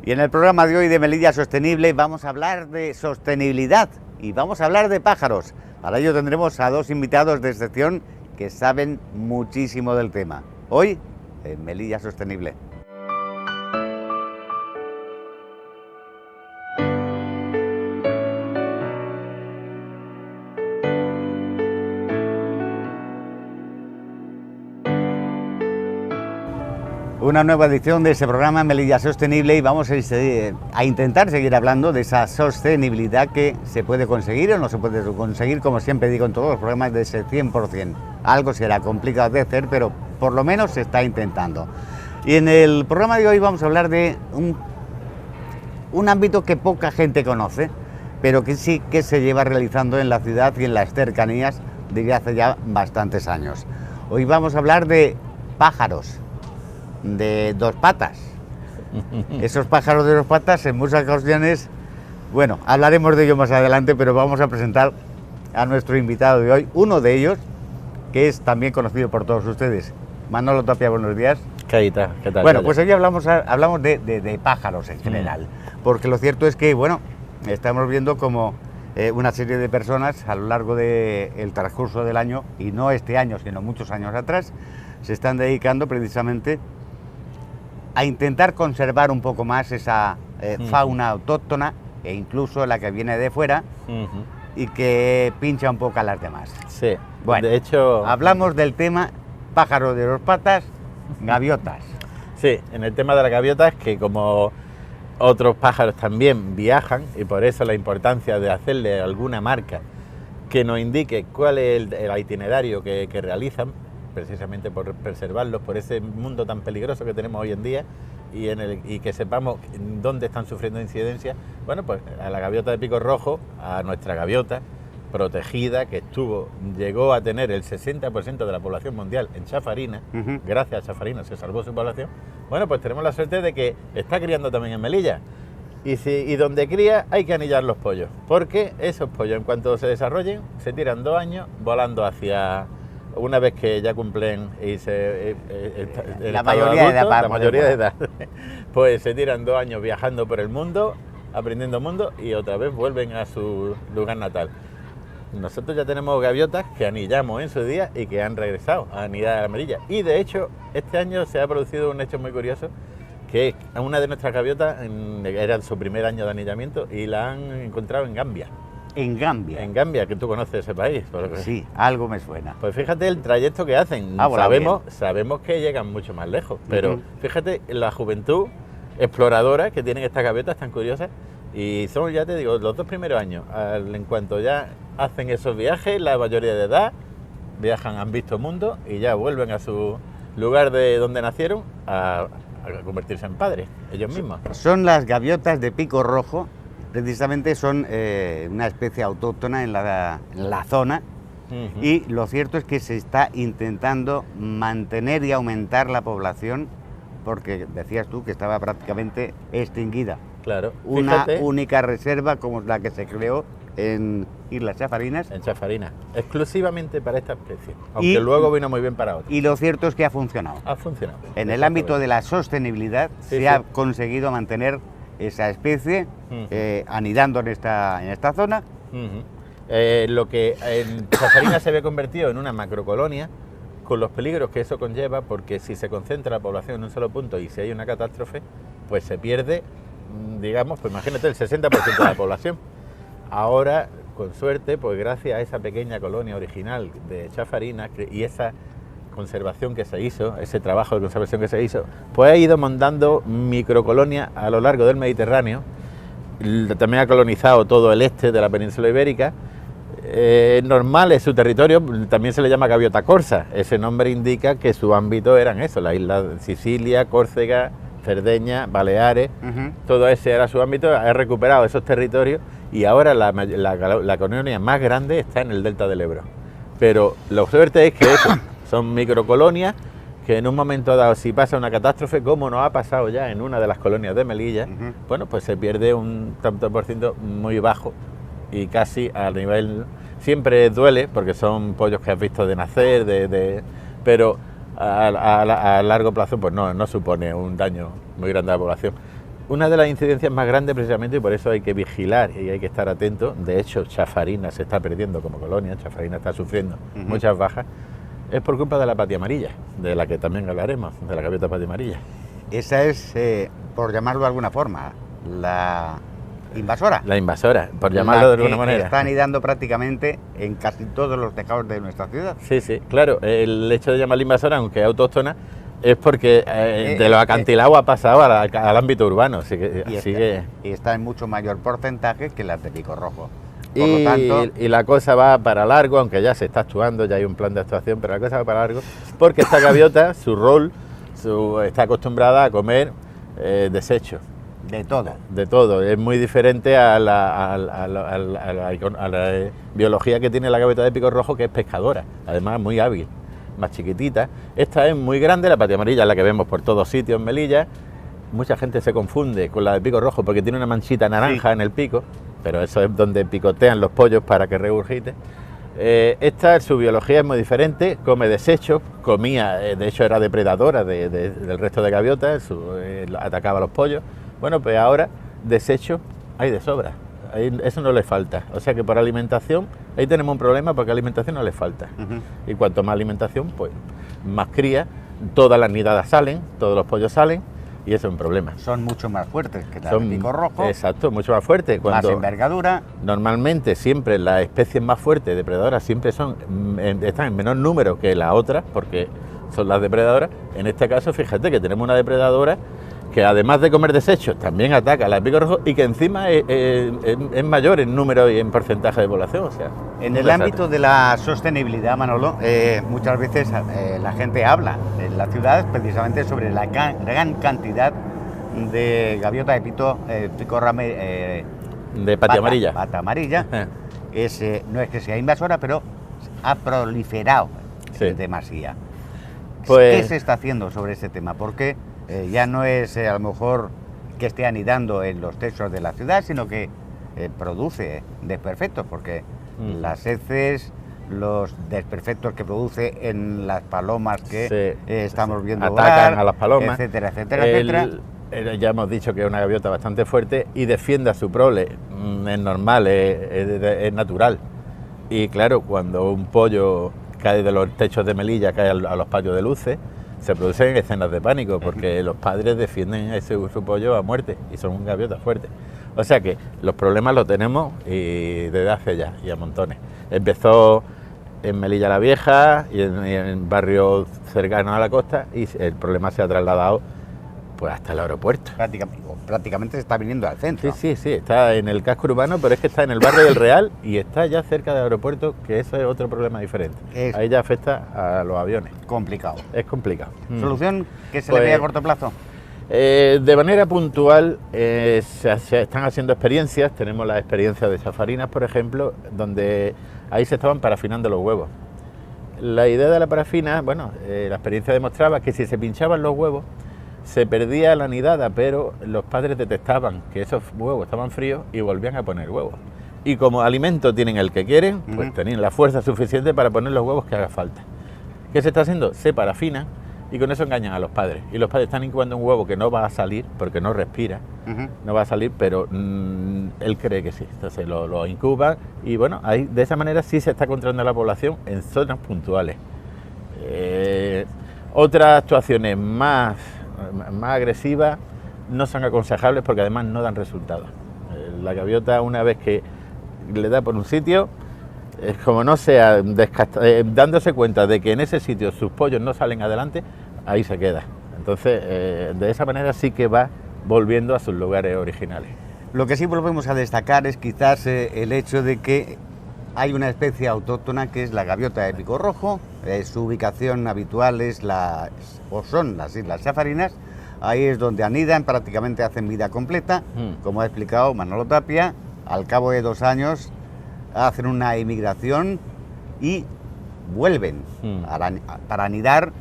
Y en el programa de hoy de Melilla Sostenible vamos a hablar de sostenibilidad y vamos a hablar de pájaros. Para ello tendremos a dos invitados de excepción que saben muchísimo del tema. Hoy en Melilla Sostenible. Una nueva edición de ese programa Melilla Sostenible y vamos a intentar seguir hablando de esa sostenibilidad que se puede conseguir o no se puede conseguir, como siempre digo en todos los programas, de ese 100%. Algo será complicado de hacer, pero por lo menos se está intentando. Y en el programa de hoy vamos a hablar de un ámbito que poca gente conoce, pero que sí que se lleva realizando en la ciudad y en las cercanías desde hace ya bastantes años. Hoy vamos a hablar de pájaros de dos patas. Esos pájaros de dos patas en muchas ocasiones, bueno, hablaremos de ello más adelante, pero vamos a presentar a nuestro invitado de hoy, uno de ellos, que es también conocido por todos ustedes. Manolo Tapia, buenos días. ¿Qué tal? Bueno, pues hoy hablamos de pájaros en general, porque lo cierto es que, bueno, estamos viendo como una serie de personas a lo largo del transcurso del año, y no este año, sino muchos años atrás, se están dedicando precisamente a intentar conservar un poco más esa fauna autóctona e incluso la que viene de fuera y que pincha un poco a las demás. Sí, bueno, de hecho hablamos del tema pájaros de dos patas, gaviotas. Sí, en el tema de las gaviotas, que como otros pájaros también viajan, y por eso la importancia de hacerle alguna marca que nos indique cuál es el itinerario que realizan, precisamente por preservarlos, por ese mundo tan peligroso que tenemos hoy en día y que sepamos dónde están sufriendo incidencias. Bueno, pues a la gaviota de pico rojo, a nuestra gaviota protegida, que llegó a tener el 60% de la población mundial en Chafarinas, gracias a Chafarinas se salvó su población. Bueno, pues tenemos la suerte de que está criando también en Melilla. Y donde cría hay que anillar los pollos, porque esos pollos en cuanto se desarrollen se tiran 2 años volando hacia... Una vez que ya cumplen la mayoría de edad, pues se tiran 2 años viajando por el mundo, aprendiendo mundo y otra vez vuelven a su lugar natal. Nosotros ya tenemos gaviotas que anillamos en su día y que han regresado a anidar a la Melilla. Y de hecho, este año se ha producido un hecho muy curioso, que una de nuestras gaviotas era su primer año de anillamiento y la han encontrado en Gambia. En Gambia. En Gambia, que tú conoces ese país. Sí, algo me suena. Pues fíjate el trayecto que hacen. Sabemos que llegan mucho más lejos, pero fíjate la juventud exploradora que tienen estas gaviotas tan curiosas. Y son, ya te digo, los 2 primeros años. En cuanto ya hacen esos viajes, la mayoría de edad, viajan, han visto mundo y ya vuelven a su lugar de donde nacieron a convertirse en padres, ellos mismos. Son las gaviotas de pico rojo. Precisamente son una especie autóctona en la zona y lo cierto es que se está intentando mantener y aumentar la población porque decías tú que estaba prácticamente extinguida. Claro. Una única reserva como la que se creó en Islas Chafarinas. En Chafarinas, exclusivamente para esta especie, aunque luego vino muy bien para otros. Y lo cierto es que ha funcionado. Ha funcionado. En el ámbito de la sostenibilidad se ha conseguido mantener esa especie anidando en esta zona. Lo que en Chafarinas se había convertido en una macrocolonia, con los peligros que eso conlleva, porque si se concentra la población en un solo punto y si hay una catástrofe, pues se pierde, digamos, pues imagínate el 60% de la población. Ahora, con suerte, pues gracias a esa pequeña colonia original de Chafarinas y esa conservación que se hizo, ese trabajo de conservación que se hizo, pues ha ido montando microcolonias a lo largo del Mediterráneo. También ha colonizado todo el este de la península ibérica. Normal es su territorio, también se le llama gaviota corsa. Ese nombre indica que su ámbito eran eso, las islas de Sicilia, Córcega, Cerdeña, Baleares, todo ese era su ámbito. Ha recuperado esos territorios y ahora la colonia más grande está en el delta del Ebro. Pero la suerte es que eso son microcolonias que en un momento dado, si pasa una catástrofe, como nos ha pasado ya en una de las colonias de Melilla, bueno, pues se pierde un tanto por ciento muy bajo y casi a nivel... Siempre duele porque son pollos que has visto de nacer, pero a largo plazo pues no supone un daño muy grande a la población. una de las incidencias más grandes precisamente, y por eso hay que vigilar y hay que estar atento. De hecho, Chafarinas se está perdiendo como colonia, Chafarinas está sufriendo muchas bajas, es por culpa de la patia amarilla, de la que también hablaremos, de la gaviota patia amarilla. Esa es, por llamarlo de alguna forma, la invasora. La invasora, por llamarlo de alguna manera. Está anidando prácticamente en casi todos los tejados de nuestra ciudad. Sí, sí, claro. El hecho de llamarla invasora, aunque es autóctona, es porque de los acantilados ha pasado al ámbito urbano. Y está en mucho mayor porcentaje que las de pico rojo. Por lo tanto, y la cosa va para largo, aunque ya se está actuando, ya hay un plan de actuación, pero la cosa va para largo, porque esta gaviota, su rol, está acostumbrada a comer desechos. de todo. De todo. Es muy diferente a la biología que tiene la gaviota de pico rojo, que es pescadora, además muy hábil, más chiquitita. Esta es muy grande, la patia amarilla, la que vemos por todos sitios en Melilla. Mucha gente se confunde con la de pico rojo porque tiene una manchita naranja en el pico, pero eso es donde picotean los pollos para que regurgite. Esta, su biología es muy diferente, come desechos, comía, de hecho era depredadora del resto de gaviotas, atacaba a los pollos. Bueno, pues ahora desechos hay de sobra, eso no le falta. O sea que por alimentación, ahí tenemos un problema porque alimentación no le falta. Y cuanto más alimentación, pues más cría, todas las nidadas salen, todos los pollos salen. Y eso es un problema. Son mucho más fuertes que las de pico rojo. Exacto, mucho más fuertes. Más envergadura. Normalmente siempre las especies más fuertes depredadoras siempre están en menor número que las otras, porque son las depredadoras. En este caso, fíjate que tenemos una depredadora que además de comer desechos, también ataca a la de pico rojo y que encima es mayor en número y en porcentaje de población. O sea, en el ámbito de la sostenibilidad, Manolo, muchas veces la gente habla en las ciudades precisamente sobre la gran cantidad de gaviota de pico rame, de patia amarilla. Pata amarilla. No es que sea invasora, pero ha proliferado demasía. Pues, ¿qué se está haciendo sobre ese tema? Porque ya no es a lo mejor que esté anidando en los techos de la ciudad, sino que produce desperfectos, porque las heces, los desperfectos que produce en las palomas que estamos viendo atacan a las palomas, etcétera, etcétera, etcétera. Ya hemos dicho que es una gaviota bastante fuerte y defiende a su prole, es normal, es natural. Y claro, cuando un pollo cae de los techos de Melilla, cae a los patios de luces, se producen escenas de pánico porque los padres defienden a su pollo a muerte y son gaviotas fuertes. O sea que los problemas los tenemos y desde hace ya y a montones. Empezó en Melilla la Vieja y en barrios cercanos a la costa, y el problema se ha trasladado pues hasta el aeropuerto. Prácticamente se está viniendo al centro. Sí, está en el casco urbano, pero es que está en el barrio del Real y está ya cerca del aeropuerto, que eso es otro problema diferente. Ahí ya afecta a los aviones. Complicado. Es complicado. ¿Solución que se le ve a corto plazo? De manera puntual se están haciendo experiencias. Tenemos la experiencia de Chafarinas, por ejemplo, donde ahí se estaban parafinando los huevos. La idea de la parafina, bueno, la experiencia demostraba que si se pinchaban los huevos, se perdía la nidada, pero los padres detectaban que esos huevos estaban fríos y volvían a poner huevos. Y como alimento tienen el que quieren, pues tenían la fuerza suficiente para poner los huevos que haga falta. ¿Qué se está haciendo? Se parafinan y con eso engañan a los padres. Y los padres están incubando un huevo que no va a salir porque no respira, no va a salir, pero él cree que sí. Entonces lo incuban y bueno, ahí, de esa manera sí se está controlando la población en zonas puntuales. Otras actuaciones más agresivas no son aconsejables porque además no dan resultados. La gaviota, una vez que le da por un sitio, es como no sea dándose cuenta de que en ese sitio sus pollos no salen adelante, ahí se queda. Entonces, de esa manera sí que va volviendo a sus lugares originales. Lo que sí volvemos a destacar es quizás el hecho de que hay una especie autóctona que es la gaviota de pico rojo. Su ubicación habitual son las Islas Chafarinas. Ahí es donde anidan, prácticamente hacen vida completa. Como ha explicado Manolo Tapia, al cabo de 2 años hacen una emigración y vuelven para anidar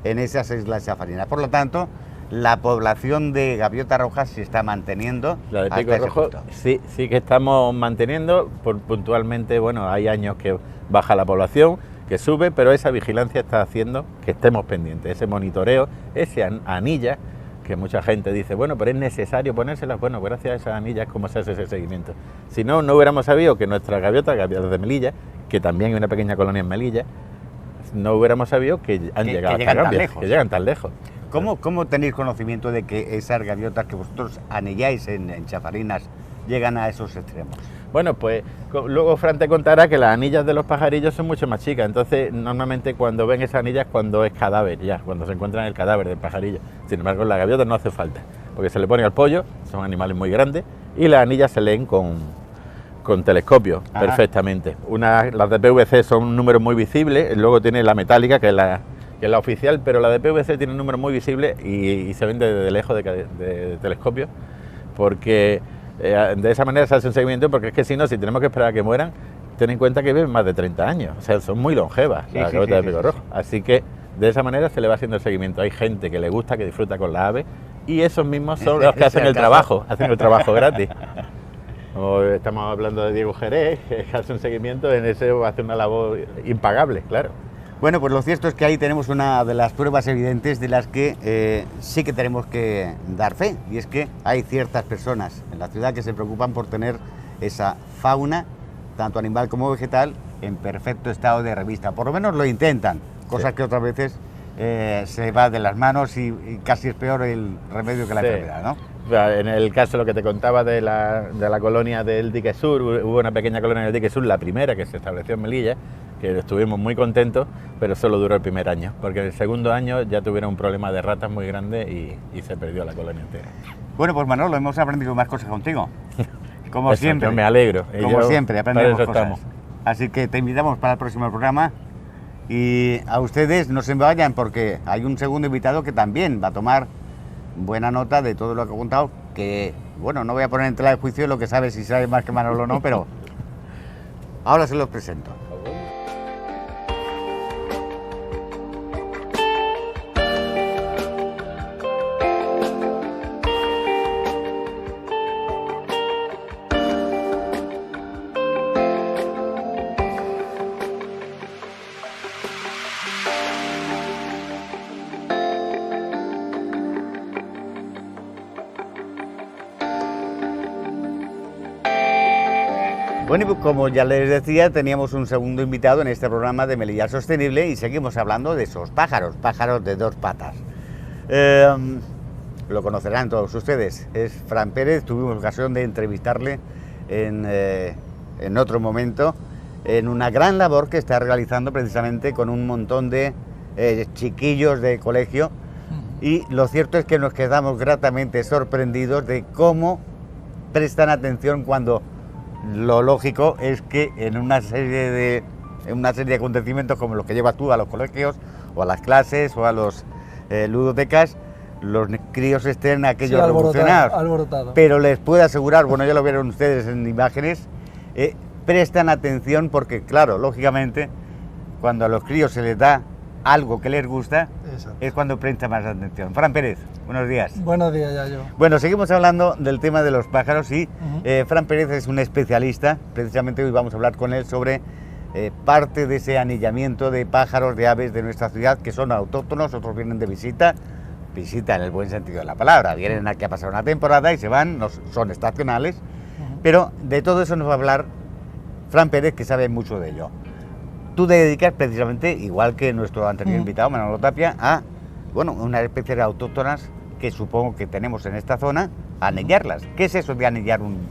en esas Islas Chafarinas. Por lo tanto, la población de gaviota roja se está manteniendo. La de pico rojo sí que estamos manteniendo. Puntualmente, bueno, hay años que baja la población, que sube, pero esa vigilancia está haciendo que estemos pendientes, ese monitoreo, ese anilla, que mucha gente dice, bueno, pero es necesario ponérselas. Bueno, gracias a esas anillas como se hace ese seguimiento. Si no, no hubiéramos sabido que nuestras gaviotas de Melilla, que también hay una pequeña colonia en Melilla, no hubiéramos sabido que han llegado hasta Gambia, que llegan tan lejos. ¿Cómo tenéis conocimiento de que esas gaviotas que vosotros anilláis en Chafarinas llegan a esos extremos? Bueno, pues luego Fran te contará que las anillas de los pajarillos son mucho más chicas, entonces normalmente cuando ven esas anillas cuando es cadáver ya, cuando se encuentran el cadáver del pajarillo. Sin embargo, las gaviotas no hace falta, porque se le pone al pollo, son animales muy grandes, y las anillas se leen con telescopio perfectamente. Las de PVC son un número muy visible, luego tiene la metálica, que es la oficial, pero la de PVC tiene un número muy visible y se ven desde lejos de telescopio, porque de esa manera se hace un seguimiento, porque es que si no, si tenemos que esperar a que mueran, ten en cuenta que viven más de 30 años, o sea, son muy longevas las gaviotas de pico rojo. Así que de esa manera se le va haciendo el seguimiento. Hay gente que le gusta, que disfruta con las aves, y esos mismos son los que hacen el trabajo gratis. Como estamos hablando de Diego Jerez, que hace un seguimiento, en ese hace una labor impagable, claro. Bueno, pues lo cierto es que ahí tenemos una de las pruebas evidentes de las que sí que tenemos que dar fe, y es que hay ciertas personas en la ciudad que se preocupan por tener esa fauna, tanto animal como vegetal, en perfecto estado de revista. Por lo menos lo intentan, cosas que otras veces se va de las manos y casi es peor el remedio que la enfermedad, ¿no? En el caso, lo que te contaba de la colonia del Dique Sur, hubo una pequeña colonia del Dique Sur, la primera que se estableció en Melilla, que estuvimos muy contentos, pero solo duró el primer año, porque en el segundo año ya tuvieron un problema de ratas muy grande y se perdió la colonia entera. Bueno, pues Manolo, hemos aprendido más cosas contigo, como Eso, siempre. Yo me alegro. Como siempre, aprendemos cosas. Estamos. Así que te invitamos para el próximo programa, y a ustedes no se vayan, porque hay un segundo invitado que también va a tomar buena nota de todo lo que ha contado, que, bueno, no voy a poner en tela de juicio lo que sabe, si sabe más que Manolo o no, pero ahora se los presento. Bueno, y como ya les decía, teníamos un segundo invitado en este programa de Melilla Sostenible, y seguimos hablando de esos pájaros de dos patas. Lo conocerán todos ustedes, es Fran Pérez. Tuvimos ocasión de entrevistarle en otro momento, en una gran labor que está realizando precisamente con un montón de chiquillos de colegio, y lo cierto es que nos quedamos gratamente sorprendidos de cómo prestan atención, cuando lo lógico es que en una serie de acontecimientos como los que llevas tú a los colegios o a las clases o a los ludotecas, los críos estén aquellos alborotados. Pero les puedo asegurar, bueno, ya lo vieron ustedes en imágenes, prestan atención, porque claro, lógicamente, cuando a los críos se les da algo que les gusta, exacto, es cuando prestan más atención. Fran Pérez, buenos días. Buenos días, Yayo. Bueno, seguimos hablando del tema de los pájaros, y Fran Pérez es un especialista. Precisamente hoy vamos a hablar con él sobre parte de ese anillamiento de pájaros, de aves de nuestra ciudad, que son autóctonos, otros vienen de visita en el buen sentido de la palabra, vienen aquí a pasar una temporada y se van, no son estacionales, pero de todo eso nos va a hablar Fran Pérez, que sabe mucho de ello. Tú te dedicas precisamente, igual que nuestro anterior invitado, Manolo Tapia, a, bueno, una especie de autóctonas que supongo que tenemos en esta zona, a anillarlas. ¿Qué es eso de anillar un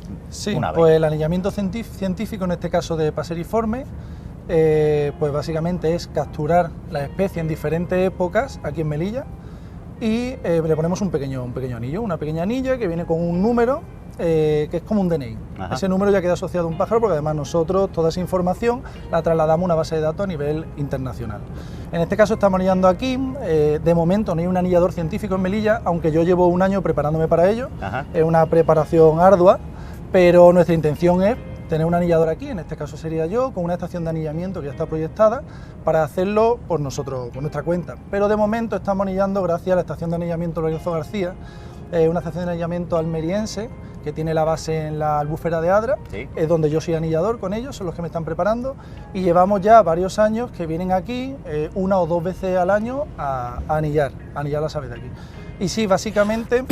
ave? Pues el anillamiento científico, en este caso de paseriforme, pues básicamente es capturar la especie en diferentes épocas aquí en Melilla, y le ponemos un pequeño anillo, una pequeña anilla que viene con un número, que es como un DNI. Ajá. Ese número ya queda asociado a un pájaro, porque además nosotros toda esa información la trasladamos a una base de datos a nivel internacional. En este caso estamos anillando aquí, de momento no hay un anillador científico en Melilla, aunque yo llevo un año preparándome para ello. Ajá. Es una preparación ardua, pero nuestra intención es tener un anillador aquí, en este caso sería yo, con una estación de anillamiento que ya está proyectada, para hacerlo por nosotros, por nuestra cuenta. Pero de momento estamos anillando gracias a la estación de anillamiento Lorenzo García, una estación de anillamiento almeriense que tiene la base en la Albufera de Adra, ¿sí? Es donde yo soy anillador con ellos, son los que me están preparando, y llevamos ya varios años que vienen aquí, una o dos veces al año, a anillar las aves de aquí. Y sí, básicamente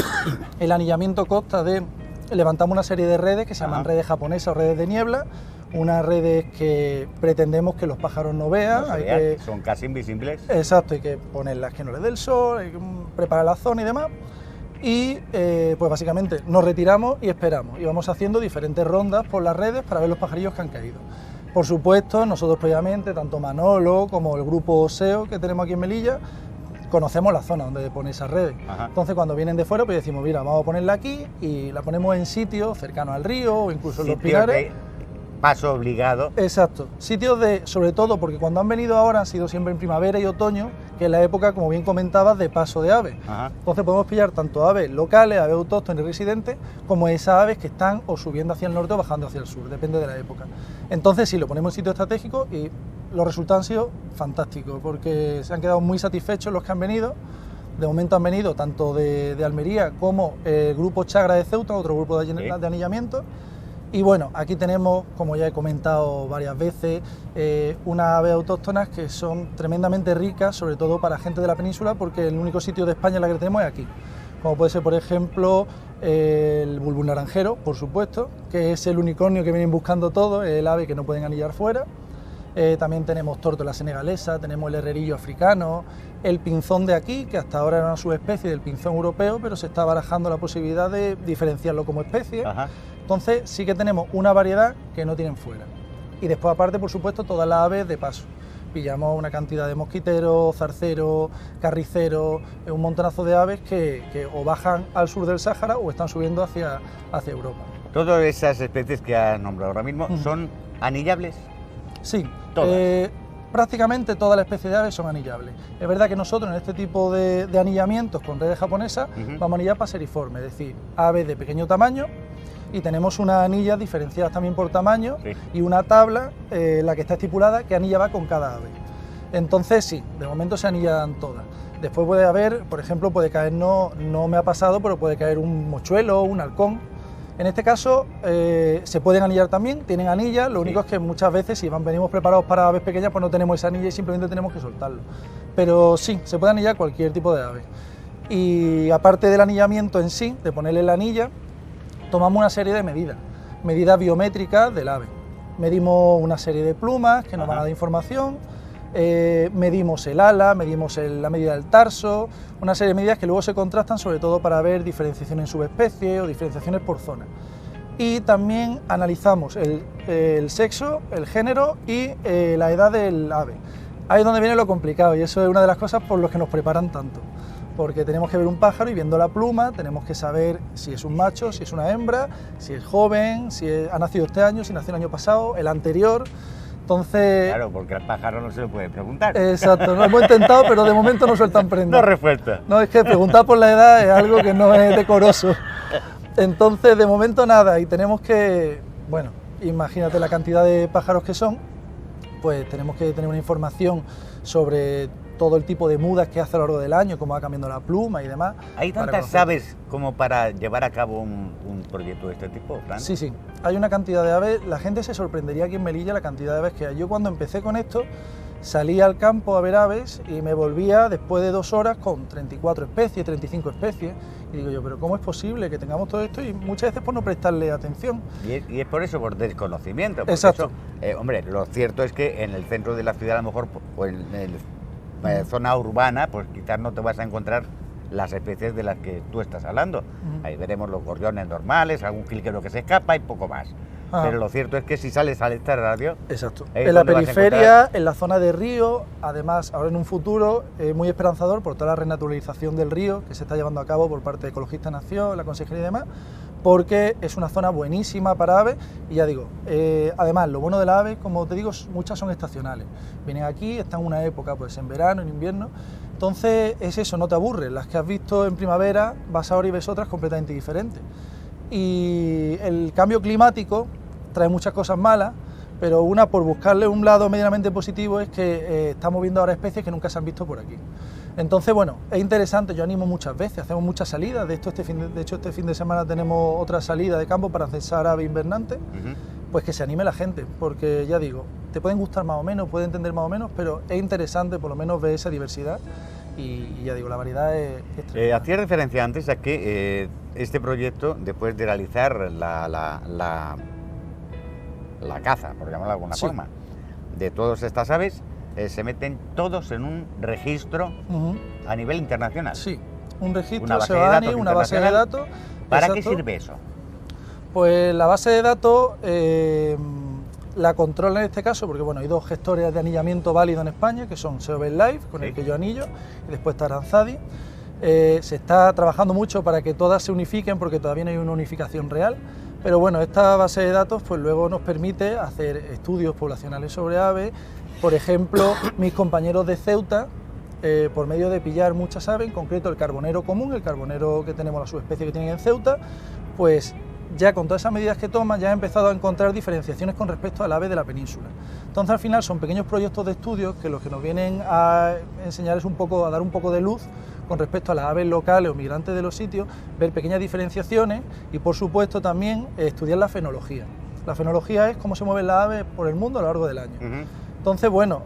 el anillamiento consta de, levantamos una serie de redes que se llaman redes japonesas o redes de niebla, unas redes que pretendemos que los pájaros no vean. No se vean, son casi invisibles. Exacto, hay que ponerlas que no les dé el sol, hay que preparar la zona y demás. Y pues básicamente nos retiramos y esperamos. Y vamos haciendo diferentes rondas por las redes para ver los pajarillos que han caído. Por supuesto, nosotros previamente, tanto Manolo como el grupo SEO que tenemos aquí en Melilla, conocemos la zona donde pone esas redes. Entonces cuando vienen de fuera pues decimos, mira, vamos a ponerla aquí y la ponemos en sitios cercanos al río o incluso en los pinares. Paso obligado. Exacto, sitios de, sobre todo porque cuando han venido ahora han sido siempre en primavera y otoño, que es la época, como bien comentabas, de paso de aves. Entonces podemos pillar tanto aves locales, aves autóctonas y residentes, como esas aves que están o subiendo hacia el norte o bajando hacia el sur, depende de la época. Entonces sí, lo ponemos en sitio estratégico y los resultados han sido fantásticos, porque se han quedado muy satisfechos los que han venido. De momento han venido tanto de Almería como el grupo Chagra de Ceuta, otro grupo de anillamiento. Y bueno, aquí tenemos, como ya he comentado varias veces, unas aves autóctonas que son tremendamente ricas, sobre todo para gente de la península, porque el único sitio de España en la que tenemos es aquí. Como puede ser, por ejemplo, el bulbul naranjero, por supuesto, que es el unicornio que vienen buscando todos, el ave que no pueden anillar fuera. También tenemos tórtola senegalesa, tenemos el herrerillo africano, el pinzón de aquí, que hasta ahora era una subespecie del pinzón europeo, pero se está barajando la posibilidad de diferenciarlo como especie. Entonces sí que tenemos una variedad que no tienen fuera. Y después aparte, por supuesto, todas las aves de paso. Pillamos una cantidad de mosquiteros, zarceros, carriceros, un montonazo de aves que o bajan al sur del Sáhara o están subiendo hacia Europa. Todas esas especies que has nombrado ahora mismo son anillables. Sí, prácticamente todas las especies de aves son anillables. Es verdad que nosotros en este tipo de anillamientos con redes japonesas vamos a anillar paseriformes, es decir, aves de pequeño tamaño, y tenemos unas anillas diferenciadas también por tamaño y una tabla, la que está estipulada, qué anilla va con cada ave. Entonces sí, de momento se anillan todas. Después puede haber, por ejemplo, puede caer, no me ha pasado, pero puede caer un mochuelo, un halcón. En este caso se pueden anillar también, tienen anillas, lo único es que muchas veces si venimos preparados para aves pequeñas pues no tenemos esa anilla y simplemente tenemos que soltarlo. Pero sí, se puede anillar cualquier tipo de ave. Y aparte del anillamiento en sí, de ponerle la anilla, tomamos una serie de medidas biométricas del ave. Medimos una serie de plumas que nos van a dar información, medimos el ala, medimos la medida del tarso, una serie de medidas que luego se contrastan sobre todo para ver diferenciaciones en subespecies o diferenciaciones por zona. Y también analizamos el sexo, el género y la edad del ave. Ahí es donde viene lo complicado y eso es una de las cosas por las que nos preparan tanto. Porque tenemos que ver un pájaro y viendo la pluma tenemos que saber si es un macho, si es una hembra, si es joven, si ha nacido este año, si nació el año pasado, el anterior. Entonces... Claro, porque al pájaro no se lo puede preguntar. Exacto, lo hemos intentado, pero de momento no sueltan prenda. No respuesta. No, es que preguntar por la edad es algo que no es decoroso. Entonces, de momento nada, y tenemos que, bueno, imagínate la cantidad de pájaros que son, pues tenemos que tener una información sobre todo el tipo de mudas que hace a lo largo del año, cómo va cambiando la pluma y demás. ¿Hay tantas aves como para llevar a cabo un proyecto de este tipo, Fran? Sí, sí, hay una cantidad de aves, la gente se sorprendería aquí en Melilla la cantidad de aves que hay. Yo cuando empecé con esto, salía al campo a ver aves y me volvía después de 2 horas con 34 especies, 35 especies, y digo yo, pero ¿cómo es posible que tengamos todo esto? Y muchas veces por no prestarle atención. Y es por eso, por desconocimiento. Exacto. Eso, hombre, lo cierto es que en el centro de la ciudad, a lo mejor, pues en zona urbana, pues quizás no te vas a encontrar las especies de las que tú estás hablando. Ahí veremos los gorriones normales, algún jilguero que se escapa y poco más. Pero lo cierto es que si sales al radio... Exacto. En la periferia, en la zona de río, además, ahora en un futuro muy esperanzador por toda la renaturalización del río que se está llevando a cabo por parte de Ecologistas Nación, la Consejería y demás, porque es una zona buenísima para aves y ya digo, además lo bueno de las aves, como te digo, muchas son estacionales. Vienen aquí, están en una época, pues en verano, en invierno, entonces es eso, no te aburres. Las que has visto en primavera, vas ahora y ves otras completamente diferentes. Y el cambio climático trae muchas cosas malas, pero una, por buscarle un lado medianamente positivo, es que estamos viendo ahora especies que nunca se han visto por aquí. Entonces, bueno, es interesante, yo animo muchas veces, hacemos muchas salidas, de hecho este fin de semana tenemos otra salida de campo para censar aves invernantes, pues que se anime la gente, porque ya digo, te pueden gustar más o menos, pueden entender más o menos, pero es interesante por lo menos ver esa diversidad y ya digo, la variedad es tremenda. Hacía referencia antes a que este proyecto, después de realizar la caza, por llamarlo de alguna Sí. forma, de todas estas aves, se meten todos en un registro Ujú. a nivel internacional. Sí, un registro, Una base de SEOANI, datos una base de internacional. datos. ¿Para qué exacto. sirve eso? Pues la base de datos la controla en este caso, porque bueno, hay dos gestores de anillamiento válidos en España, que son SEOBase Live, con Sí. el que yo anillo, y después está Aranzadi. Se está trabajando mucho para que todas se unifiquen, porque todavía no hay una unificación real, pero bueno, esta base de datos pues luego nos permite hacer estudios poblacionales sobre aves. Por ejemplo, mis compañeros de Ceuta, por medio de pillar muchas aves, en concreto el carbonero común, el carbonero que tenemos, la subespecie que tienen en Ceuta, pues ya con todas esas medidas que toman ya he empezado a encontrar diferenciaciones con respecto al ave de la península. Entonces al final son pequeños proyectos de estudios que lo que nos vienen a enseñar es un poco, a dar un poco de luz con respecto a las aves locales o migrantes de los sitios, ver pequeñas diferenciaciones y por supuesto también estudiar la fenología. La fenología es cómo se mueven las aves por el mundo a lo largo del año. Ujú. Entonces, bueno,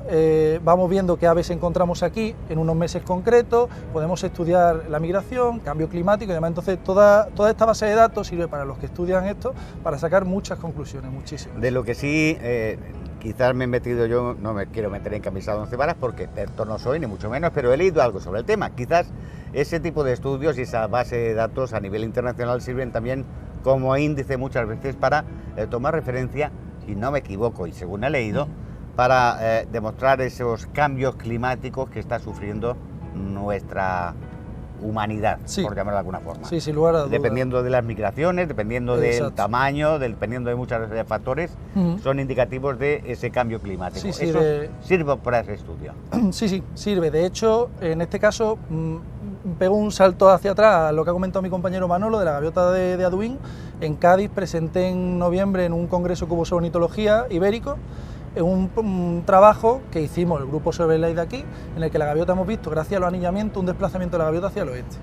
vamos viendo qué aves encontramos aquí en unos meses concretos, podemos estudiar la migración, cambio climático y demás. Entonces, toda esta base de datos sirve para los que estudian esto, para sacar muchas conclusiones, muchísimas. De lo que sí, quizás me he metido yo, no me quiero meter en camisa de once varas porque experto no soy, ni mucho menos, pero he leído algo sobre el tema. Quizás ese tipo de estudios y esa base de datos a nivel internacional sirven también como índice muchas veces para tomar referencia, si no me equivoco y según he leído, para demostrar esos cambios climáticos que está sufriendo nuestra humanidad, Sí. por llamarlo de alguna forma. Sí, sin lugar a dudas. Dependiendo de las migraciones, dependiendo del Exacto. tamaño, dependiendo de muchos factores, Ujú. son indicativos de ese cambio climático. Sí, Eso sirve. sirve para ese estudio. Sí, sí, sirve. De hecho, en este caso, pego un salto hacia atrás a lo que ha comentado mi compañero Manolo de la gaviota de Aduín. En Cádiz presenté en noviembre en un congreso que hubo sobre ornitología ibérico un trabajo que hicimos el grupo SEOBase de aquí, en el que la gaviota hemos visto, gracias a los anillamientos, un desplazamiento de la gaviota hacia el oeste.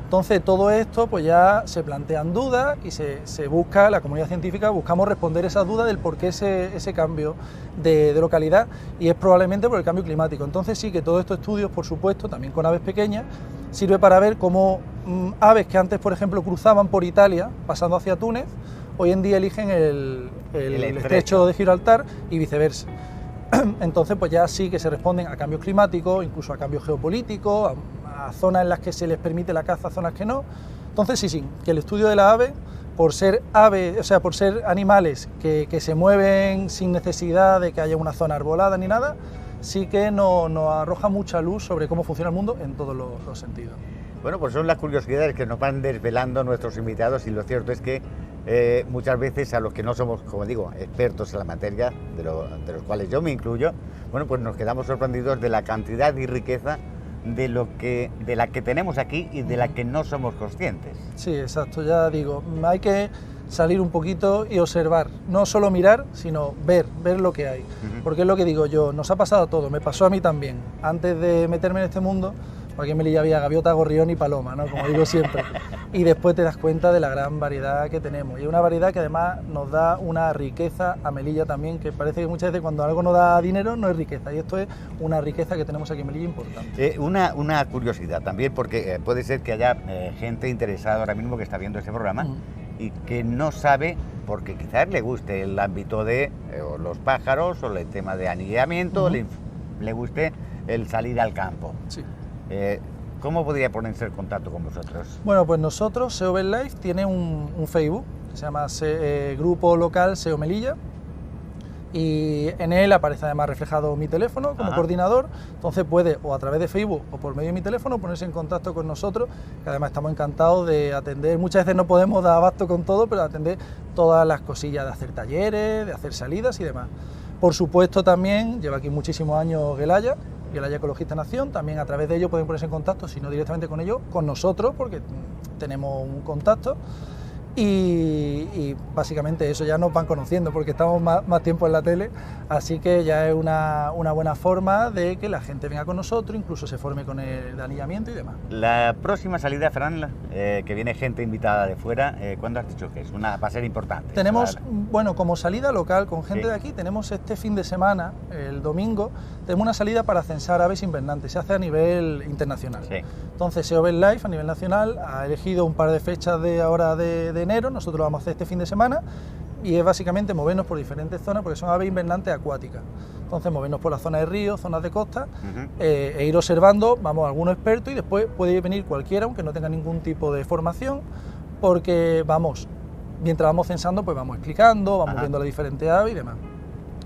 Entonces todo esto pues ya se plantean dudas y se busca, la comunidad científica buscamos responder esas dudas del por qué ese cambio de localidad, y es probablemente por el cambio climático. Entonces sí que todos estos estudios, por supuesto, también con aves pequeñas, sirve para ver cómo aves que antes, por ejemplo, cruzaban por Italia pasando hacia Túnez, hoy en día eligen el estrecho de Gibraltar y viceversa. Entonces pues ya sí que se responden a cambios climáticos, incluso a cambios geopolíticos, a zonas en las que se les permite la caza, zonas que no. Entonces sí, que el estudio de la ave, por ser aves, o sea, por ser animales que se mueven sin necesidad de que haya una zona arbolada ni nada, sí que nos arroja mucha luz sobre cómo funciona el mundo en todos los sentidos. Bueno, pues son las curiosidades que nos van desvelando nuestros invitados, y lo cierto es que muchas veces a los que no somos, como digo, expertos en la materia, de los cuales yo me incluyo, bueno, pues nos quedamos sorprendidos de la cantidad y riqueza de la que tenemos aquí y de la que no somos conscientes. Sí, exacto, ya digo, hay que salir un poquito y observar, no solo mirar, sino ver lo que hay. Porque es lo que digo yo, nos ha pasado a todos, me pasó a mí también. Antes de meterme en este mundo, aquí en Melilla había gaviota, gorrión y paloma, ¿no? Como digo siempre. Y después te das cuenta de la gran variedad que tenemos. Y una variedad que además nos da una riqueza a Melilla también, que parece que muchas veces cuando algo nos da dinero no es riqueza. Y esto es una riqueza que tenemos aquí en Melilla importante. Una curiosidad también, porque puede ser que haya gente interesada ahora mismo que está viendo este programa y que no sabe, porque quizás le guste el ámbito de o los pájaros o el tema de anillamiento, le guste el salir al campo. Sí. ¿Cómo podría ponerse en contacto con vosotros? Bueno, pues nosotros, SEOBase Live, tiene un Facebook que se llama Grupo Local SEO Melilla, y en él aparece además reflejado mi teléfono como coordinador. Entonces puede, o a través de Facebook o por medio de mi teléfono, ponerse en contacto con nosotros, que además estamos encantados de atender. Muchas veces no podemos dar abasto con todo, pero atender todas las cosillas, de hacer talleres, de hacer salidas y demás. Por supuesto también, lleva aquí muchísimos años Gelaya Ecologista Nación, también a través de ellos pueden ponerse en contacto, si no directamente con ellos, con nosotros, porque tenemos un contacto. Y básicamente eso, ya nos van conociendo porque estamos más tiempo en la tele, así que ya es una buena forma de que la gente venga con nosotros, incluso se forme con el anillamiento y demás. La próxima salida, Fran, que viene gente invitada de fuera, ¿cuándo has dicho que es? Va a ser importante. Tenemos, bueno, como salida local con gente de aquí, tenemos este fin de semana, el domingo, tenemos una salida para censar aves invernantes, se hace a nivel internacional. Sí. Entonces SEO BirdLife a nivel nacional ha elegido un par de fechas de ahora de enero, nosotros lo vamos a hacer este fin de semana, y es básicamente movernos por diferentes zonas porque son aves invernantes acuáticas. Entonces movernos por la zona de ríos, zonas de costa, e ir observando, vamos, algunos expertos, y después puede venir cualquiera, aunque no tenga ningún tipo de formación, porque vamos, mientras vamos censando, pues vamos explicando, vamos viendo las diferentes aves y demás.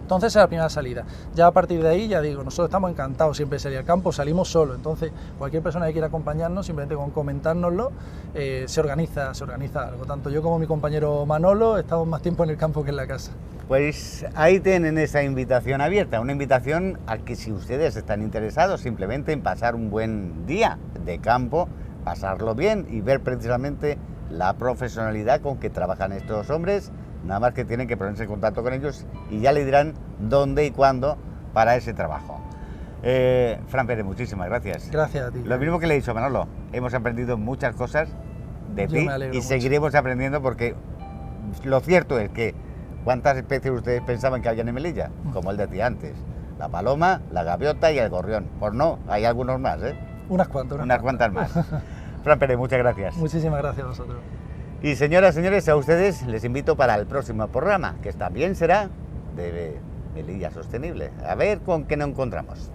Entonces esa es la primera salida. Ya a partir de ahí, ya digo, nosotros estamos encantados siempre de salir al campo, salimos solos. Entonces cualquier persona que quiera acompañarnos, simplemente con comentárnoslo, se organiza algo. Tanto yo como mi compañero Manolo estamos más tiempo en el campo que en la casa. Pues ahí tienen esa invitación abierta, una invitación a que si ustedes están interesados simplemente en pasar un buen día de campo, pasarlo bien y ver precisamente la profesionalidad con que trabajan estos hombres. Nada más que tienen que ponerse en contacto con ellos y ya le dirán dónde y cuándo para ese trabajo. Fran Pérez, muchísimas gracias. Gracias a ti. Lo mismo que le he dicho a Manolo, hemos aprendido muchas cosas de ti y seguiremos aprendiendo, porque lo cierto es que ¿cuántas especies ustedes pensaban que había en Melilla? Como él decía antes, la paloma, la gaviota y el gorrión. Pues no, hay algunos más, ¿eh? Unas cuantas más. Fran Pérez, muchas gracias. Muchísimas gracias a vosotros. Y señoras, señores, a ustedes les invito para el próximo programa, que también será de Melilla Sostenible. A ver con qué nos encontramos.